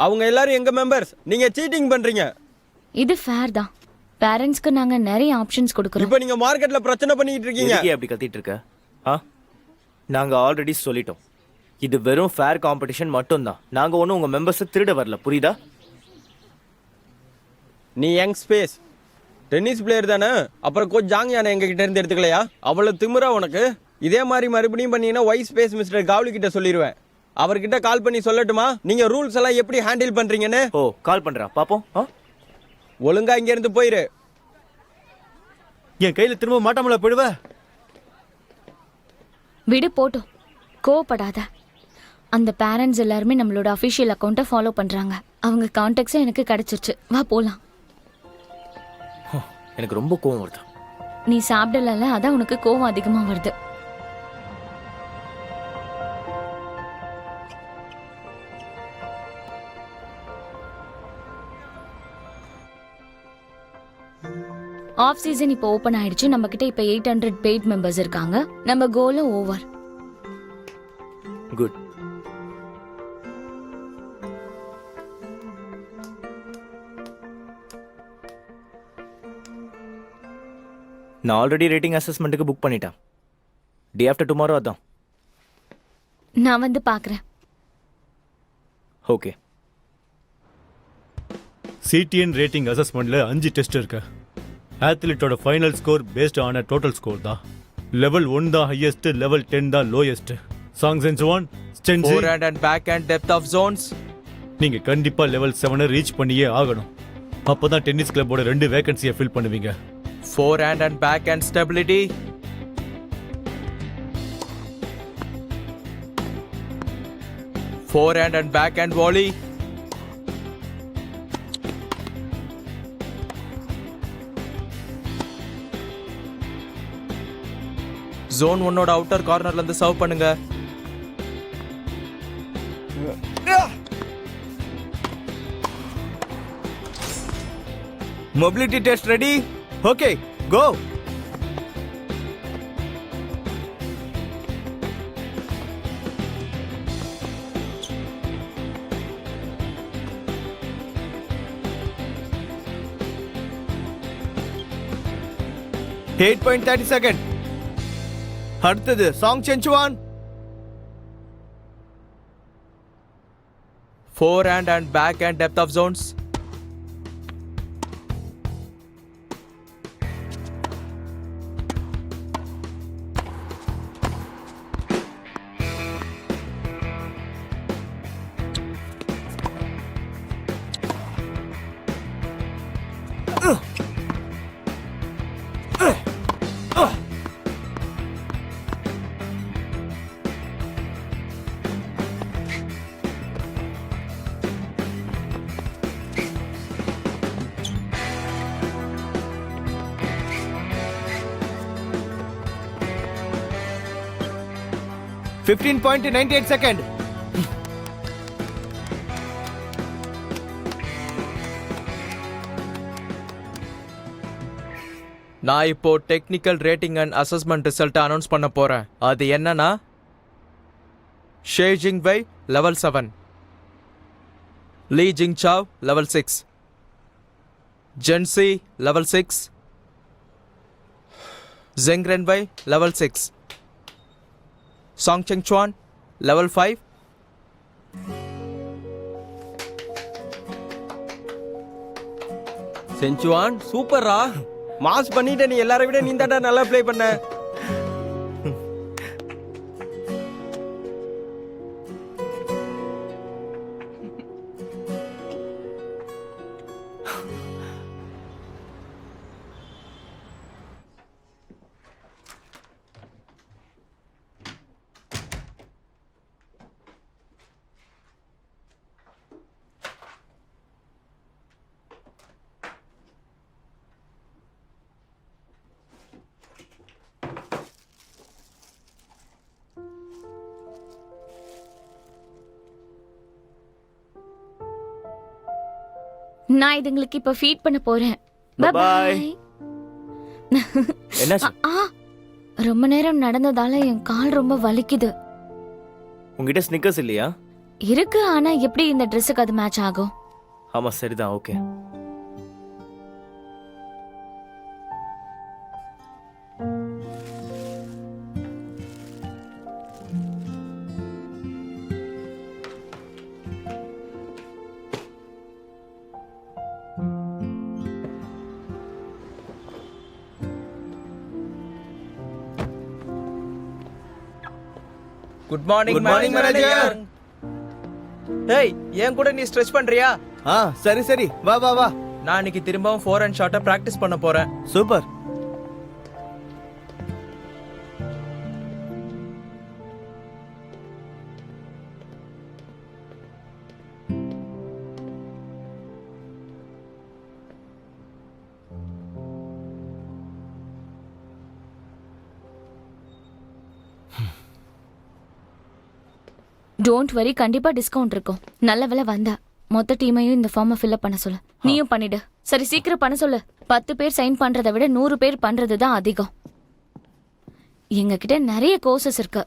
அவங்க எல்லாரும் எங்க மெம்பர்ஸ். நீங்க சீட்டிங் பண்றீங்க. இது ஃபேர் தான். பேரண்ட்ஸ்க்கு நாங்க நிறைய ஆப்ஷன்ஸ் கொடுக்கறோம். இப்போ நீங்க மார்க்கெட்ல பிரச்சனை பண்ணிட்டு இருக்கீங்க. எதுக்கு அப்படி கத்திட்டு இருக்க? நாங்க ஆல்ரெடி சொல்லிட்டோம், இது வெறும் ஃபேர் காம்படிஷன் மட்டும்தான். நாங்க ஒன்றும் உங்க மெம்பர்ஸை திருட வரல, புரியுதா? நீ யங் ஸ்பேஸ் டென்னிஸ் பிளேயர் தானே, அப்புறம் கோச் ஜாங்கியானை எங்க கிட்ட இருந்து எடுத்துக்கலையா? அவ்வளவு திமிரா உனக்கு? இதே மாதிரி மறுபடியும் பண்ணீங்கன்னா ஒய் ஸ்பேஸ் மிஸ்டர் காவ்லி கிட்ட சொல்லிடுவேன். அவர்கிட்ட கால் பண்ணி சொல்லட்டுமா நீங்க ரூல்ஸ் எல்லாம் எப்படி ஹேண்டில் பண்றீங்கன்னு? கால் பண்றா பாப்போம். ஒழுங்கா இங்க இருந்து போயிரு. என் கையில திரும்ப மாட்டாமல போயிடுவ. விடு போட்டோம், கோவப்படாத. அந்த பேரண்ட்ஸ் எல்லாருமே நம்மளோட அஃபிஷியல் அக்கௌண்ட்டை ஃபாலோ பண்றாங்க. அவங்க கான்டாக்ட்ஸும் எனக்கு கிடைச்சிருச்சு. வா போலாம். எனக்கு ரொம்ப கோவம் வருது. நீ சாப்பிடல, அதான் உனக்கு கோவம் அதிகமா வருது. ஆஃப் சீசன் இப்போ ஓபன் ஆயிடுச்சு. நம்ம கிட்ட இப்போ 800 பெய்ட் மெம்பர்ஸ் இருக்காங்க. நம்ம கோலும் ஓவர். குட். நான் ஆல்ரெடி ரேட்டிங் அசஸ்மெண்ட்டுக்கு புக் பண்ணிட்டேன். டே ஆஃப்டர் டுமாரோ அதான். நான் வந்து பார்க்குறேன். ஓகே. சிடிஎன் ரேட்டிங் அசஸ்மெண்ட்ல 5 டெஸ்ட் இருக்கு. ஆத்லெட்டோட ஃபைனல் ஸ்கோர் பேஸ்ட் ஆன டோட்டல் ஸ்கோர் தான். லெவல் 1 தான் ஹையஸ்ட், லெவல் 10 தான் லோயஸ்ட். சாங் சென்சுவான், ஸ்டென்சி, forehand and backhand depth of zones. நீங்க கண்டிப்பா லெவல் 7 ரீச் பண்ணியே ஆகணும். அப்பதான் டென்னிஸ் கிளப்போட 2 வேகன்சியை ஃபில் பண்ணுவீங்க. Forehand and back hand stability. Forehand and backhand volley. Zone 1ஓட அவுட்டர் கார்னர்ல இருந்து சர்வ் பண்ணுங்க. Mobility test ready. Okay, go. Eight 30 second. அடுத்தது Chang Chenchuan. Forehand and backhand depth of zones. $15.98 second. நான் இப்போ technical rating and assessment result announce பண்ண போறேன். அது என்னன்னா ஷே ஜிங் வெய் level 7, Li Jing Chao level 6, ஜென்சி லெவல் 6, ஜெங் ரென்வை level 6, Chang Chengchuan level 5, Chenchuan சூப்பர்ரா. மாஸ் பண்ணிட்ட. நீ எல்லாரை விட நீ தான்டா நல்லா ப்ளே பண்ண. நான் இதுங்களுக்கு இப்ப ஃபீட் பண்ண போறேன். Bye. Bye. என்னாச்சு? ரொம்ப நேரம் நடந்ததால என் கால் ரொம்ப வலிக்குது. உங்ககிட்ட ஸ்னிக்கர்ஸ் இல்லையா? இருக்கு, ஆனா எப்படி இந்த ட்ரெஸ்ஸுக்கு அது மேட்ச் ஆகும்? ஆமா, சரிதான். Okay. Good morning Good morning, manager. டேய், ஏன் கூட நீ ஸ்ட்ரெச் பண்றியா? சரி சரி, வா வா வா. நான் இன்னைக்கு திரும்பவும் ஃபோர் ஹேண்ட் ஷாட்டை பிராக்டிஸ் பண்ண போறேன். சூப்பர். டோன்ட் வரி, கண்டிப்பா டிஸ்கவுண்ட் இருக்கும். நல்ல வேலை வந்தா. மொத்த டீமையும் இந்த ஃபார்மை ஃபில்அப் பண்ண சொல்லு. நீயும் பண்ணிடு. சரி, சீக்கிரம் பண்ண சொல்லு. 10 பேர் சைன் பண்றதை விட 100 பேர் பண்றது தான் அதிகம். எங்க கிட்ட நிறைய கோர்சஸ் இருக்கு.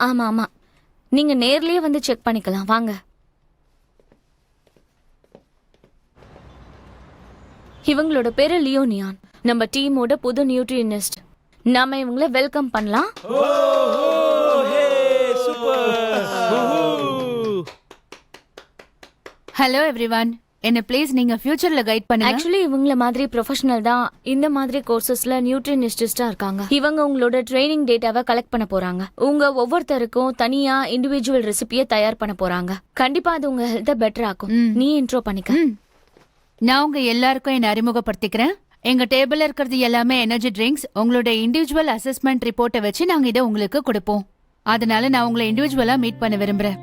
ஆமா ஆமா, நீங்க நேர்லயே வந்து செக் பண்ணிக்கலாம். வாங்க. இவங்களோட பேரு லியோனியான், நம்ம டீமோட புது நியூட்ரியனிஸ்ட். நாம இவங்கள வெல்கம் பண்ணலாம். சூப்பர். Hello everyone. என்ன ப்ளீஸ் நீங்க ஃபியூச்சர்ல கைட் பண்ணுங்க. ஆக்சுவலி இவங்கள மாதிரி ப்ரொஃபஷனல் தான் இந்த மாதிரி கோர்சஸ்ல நியூட்ரினிஸ்டிஸ்டா இருக்காங்க. இவங்க உங்களோட ட்ரைனிங் டேட்டாவை கலெக்ட் பண்ண போறாங்க. உங்க ஒவ்வொருத்தருக்கும் தனியா இண்டிவிஜுவல் ரெசிபியை தயார் பண்ண போறாங்க. கண்டிப்பா அது உங்க ஹெல்த்தை பெட்டர் ஆக்கும். நீ இன்ட்ரோ பண்ணிக்க. நான் உங்க எல்லாருக்கும் என்ன அறிமுகப்படுத்திக்கிறேன். எங்க டேபிள்ல இருக்கிறது எல்லாமே எனர்ஜி ட்ரிங்க்ஸ். உங்களோட இண்டிவிஜுவல் அசஸ்மெண்ட் ரிப்போர்ட்டை வச்சு நாங்க இதை உங்களுக்கு கொடுப்போம். அதனால நான் உங்களை இண்டிவிஜுவலா மீட் பண்ண விரும்புறேன்.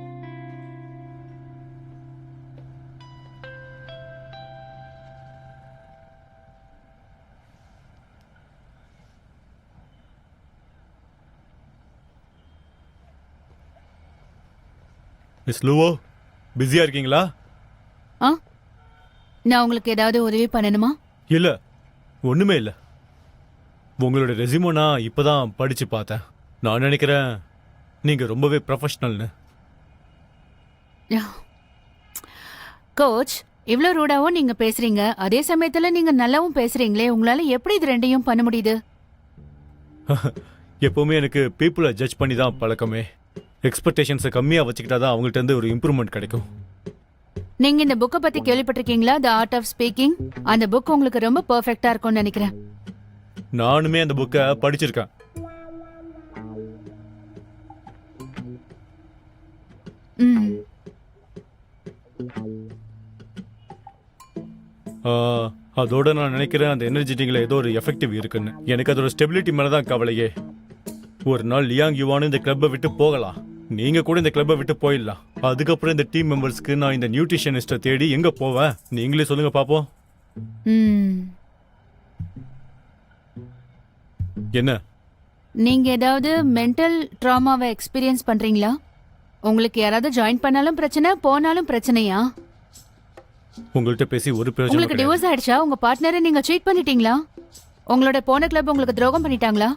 மிஸ் லூவோ, பிஸியா இருக்கீங்களா? ஆ, நான் உங்களுக்கு ஏதாவது உதவி பண்ணணுமா? இல்ல, ஒண்ணுமே இல்ல. உங்களோட ரெசியூமோ நான் இப்பதான் படிச்சு பார்த்தேன். நான் நினைக்கிறேன் நீங்க ரொம்பவே ப்ரொஃபஷனல்னு. கோச், இவ்ளோ ரூடாவும் நீங்க பேசுறீங்க, அதே சமயத்துல நீங்க நல்லாவும் பேசுறீங்களே. உங்களால எப்படி இது ரெண்டையும் பண்ண முடியுது? எப்பவுமே எனக்கு பீப்புளை ஜட்ஜ் பண்ணி தான் பழக்கமே. எக்ஸ்பெக்டேஷன்ஸை கம்மியாக வச்சுக்கிட்டா தான் அவங்கள்ட்ட இருந்து ஒரு இம்ப்ரூவ்மெண்ட் கிடைக்கும். நீங்க இந்த புக்கை பத்தி கேள்விப்பட்டிருக்கீங்களா? The art of speaking. அந்த புக் உங்களுக்கு ரொம்ப பெர்ஃபெக்ட்டா இருக்கும்னு நினைக்கிறேன். நானுமே அந்த புக்கை படிச்சிருக்கேன். அதோட நான் நினைக்கிறேன் அந்த எனர்ஜெட்டிக்ல ஏதோ ஒரு எஃபெக்டிவ் இருக்குன்னு. எனக்கு அதோட ஸ்டெபிலிட்டி மேலே தான் கவலையே. ஒரு நாள் லியாங் யுவான் இந்த கிளப்பை விட்டு போகலாம், நீங்க கூட இந்த கிளப்பை விட்டு போயிடலாம். அதுக்கப்புறம் இந்த டீம் மெம்பர்ஸ்க்கு நான் இந்த நியூட்ரிஷனிஸ்ட்டை தேடி எங்க போவேன்? நீங்களே சொல்லுங்க பாப்போம். என்ன, நீங்க ஏதாவது மென்டல் ட்ராமாவை எக்ஸ்பீரியன்ஸ் பண்றீங்களா? உங்களுக்கு யாராவது ஜாயின் பண்ணாலும் பிரச்சனை, போனாலும் பிரச்சனையா? உங்கள்கிட்ட பேசி ஒரு பிரயோஜனம் உங்களுக்கு டிவோர்ஸ் ஆயிடுச்சா? உங்க பார்ட்னரை நீங்க சீட் பண்ணிட்டீங்களா? உங்களோட போன கிளப் உங்களுக்கு துரோகம் பண்ணிட்டாங்களா?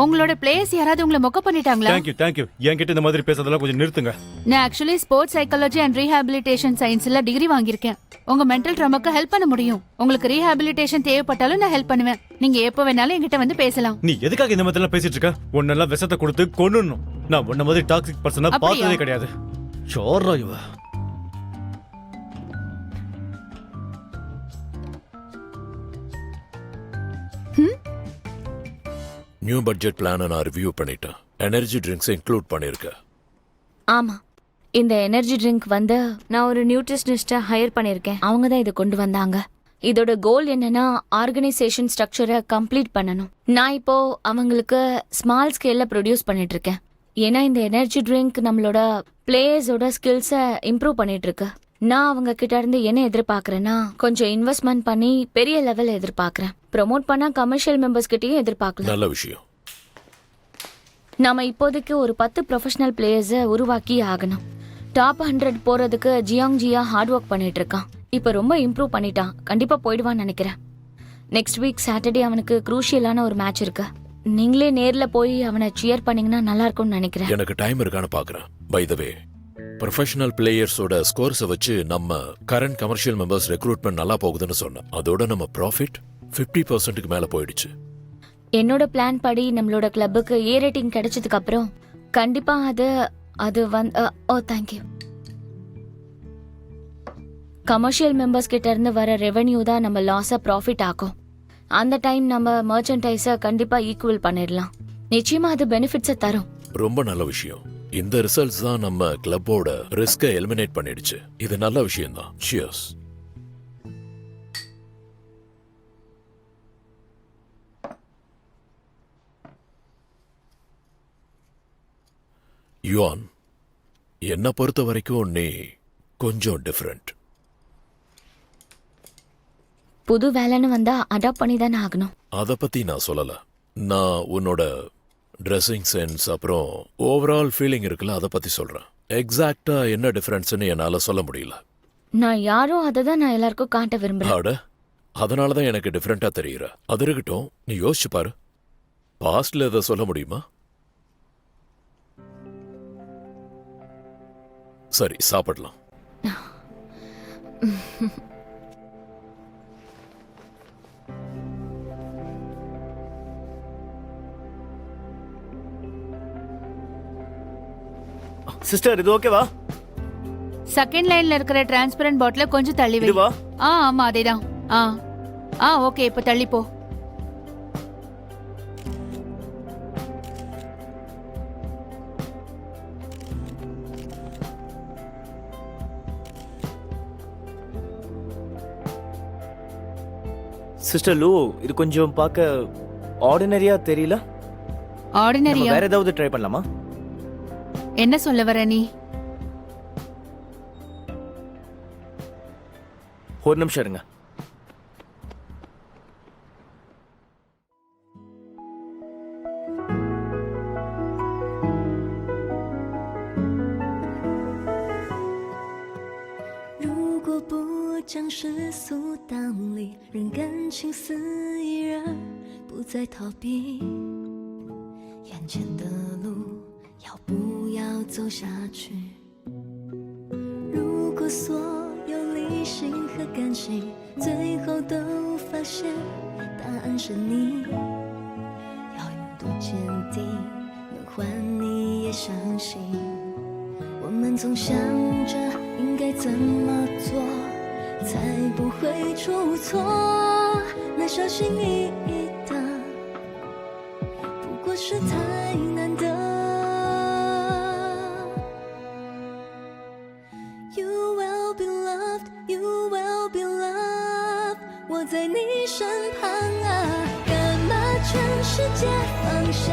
உங்களோட பிளேயர்ஸ் யாராவது உங்களை மொக்க பண்ணிட்டாங்களா? தேங்க்யூ. என்கிட்ட இந்த மாதிரி பேசுறதெல்லாம் கொஞ்சம் நிறுத்துங்க. நான் actually sports psychology and rehabilitation சயின்ஸ்ல டிகிரி வாங்கியிருக்கேன். உங்க மென்டல் ட்ராமாக்கு ஹெல்ப் பண்ண முடியும். உங்களுக்கு ரீஹாபிலிட்டேஷன் தேவைப்பட்டாலும் நான் ஹெல்ப் பண்ணுவேன். நீங்க எப்போ வேணாலும் என்கிட்ட வந்து பேசலாம். நீ எதுக்காக இந்த மாதிரி எல்லாம் பேசிட்டு இருக்க? உன்னெல்லாம் விஷத்தை கொடுத்து கொன்னுடணும். நான் உன்ன மாதிரி டாக்ஸிக் பர்சனா பார்த்ததே கிடையாது. சோறா இவ. நியூ பட்ஜெட் பிளானை நான் ரிவ்யூ பண்ணிட்டேன். எனர்ஜி ட்ரிங்க்ஸை இன்க்ளூட் பண்ணியிருக்கேன். ஆமா, இந்த எனர்ஜி ட்ரிங்க் வந்து நான் ஒரு நியூட்ரிஷனிஸ்ட்டை ஹையர் பண்ணியிருக்கேன். அவங்க தான் இதை கொண்டு வந்தாங்க. இதோட கோல் என்னன்னா ஆர்கனைசேஷன் ஸ்ட்ரக்சரை கம்ப்ளீட் பண்ணணும். நான் இப்போ அவங்களுக்கு ஸ்மால் ஸ்கேல்ல ப்ரொடியூஸ் பண்ணிட்டு இருக்கேன். ஏன்னா இந்த எனர்ஜி ட்ரிங்க் நம்மளோட பிளேயர்ஸோட ஸ்கில்ஸை இம்ப்ரூவ் பண்ணிட்டு இருக்கு. நான் அவங்க கிட்ட இருந்து என்ன எதிர்பார்க்கறேன்னா கொஞ்சம் இன்வெஸ்ட்மெண்ட் பண்ணி பெரிய லெவல் எதிர்பார்க்கறேன். ப்ரொமோட் பண்ணா கமர்ஷியல் மெம்பர்ஸ் கிட்டயும் எதிர்பார்க்கலாம். நல்ல விஷயம். நாம இப்போதைக்கு ஒரு 10 ப்ரொஃபஷனல் பிளேயர்ஸை உருவாக்கி ஆகணும். டாப் 100 போறதுக்கு ஜியா ஹார்ட் ஒர்க் பண்ணிட்டு இருக்கான். இப்போ ரொம்ப இம்ப்ரூவ் பண்ணிட்டான். கண்டிப்பா போயிடுவான்னு நினைக்கிறேன். நெக்ஸ்ட் வீக் சாட்டர்டே அவனுக்கு குரூஷியலான ஒரு மேட்ச் இருக்கு. நீங்களே நேர்ல போய் அவனை சியர் பண்ணீங்கன்னா நல்லா இருக்கும்னு நினைக்கிறேன். எனக்கு டைம் இருக்கான்னு பாக்குறேன். பை த வே, ப்ரொஃபஷனல் பிளேயர்ஸோட ஸ்கோர்ஸை வச்சு நம்ம கரண்ட் கமர்ஷியல் மெம்பர்ஸ் ரெக்ரூட்மெண்ட் நல்லா போகுதுன்னு சொன்னோம். அதோட நம்ம ப்ராஃபிட் 50%க்கு மேல போயிடுச்சு. என்னோட பிளான் படி நம்மளோட கிளப்புக்கு ஏ ரேட்டிங் கிடைச்சதுக்கு அப்புறம் கண்டிப்பா அது வந்து தேங்க்யூ. கமர்ஷியல் மெம்பர்ஸ் கிட்ட இருந்து வர ரெவென்யூ தான் நம்ம லாஸை ப்ராஃபிட் ஆகும். அந்த டைம் நம்ம மர்ச்சன்டைஸை கண்டிப்பா ஈக்குவல் பண்ணிடலாம். நிச்சயமா அது பெனிஃபிட்ஸை தரும். ரொம்ப நல்ல விஷயம். இந்த ரிசல்ட்ஸ் தான் நம்ம கிளப்போட ரிஸ்கை எலிமினேட் பண்ணிடுச்சு. இது நல்ல விஷயம் தான். சியர்ஸ். யுவான், என்னை பொறுத்த வரைக்கும் நீ கொஞ்சம் டிஃப்ரெண்ட். புது வேலைன்னு வந்தா அடாப்ட் பண்ணி தானே ஆகணும். அதை பத்தி நான் சொல்லல. நான் உன்னோட ட்ரெஸ்ஸிங் சென்ஸ் அப்புறம் ஓவரால் ஃபீலிங் இருக்குல்ல, அதை பத்தி சொல்றேன். எக்ஸாக்டா என்ன டிஃபரன்ஸ்னு என்னால சொல்ல முடியல. நான் யாரோ அதை தான் நான் எல்லாருக்கும் காட்ட விரும்புறேன். ஆட, அதனாலதான் எனக்கு டிஃபரெண்டா தெரியுற. அது இருக்கட்டும், நீ யோசிச்சு பாரு. பாஸ்ட்ல இதை சொல்ல முடியுமா? சரி, சாப்பிடலாம். சிஸ்டர், இது ஓகேவா? செகண்ட் லைன்ல இருக்கிற டிரான்ஸ்பரண்ட் பாட்டில கொஞ்சம் தள்ளி வை. இதுவா? ஆமா அதேதான். ஓகே, இப்ப தள்ளி போ. சிஸ்டர் லூ, இது கொஞ்சம் பார்க்க ஆர்டினரியா தெரியல. நம்ம ஆர்டினரியா? வேற ஏதாவது ட்ரை பண்ணலாமா? என்ன சொல்ல வர நீ? ஒரு நிமிஷம் இருங்க.如果不将世俗当理，让感情肆意而不再逃避，眼前的路要不要走下去？如果所有理性和感性最后都发现答案是你，要有多坚定，能换你也相信。我们总想着应该怎么做才不会出错，那小心翼翼的不过是太难得。You will be loved, you will be loved， 我在你身旁啊，干嘛全世界放下？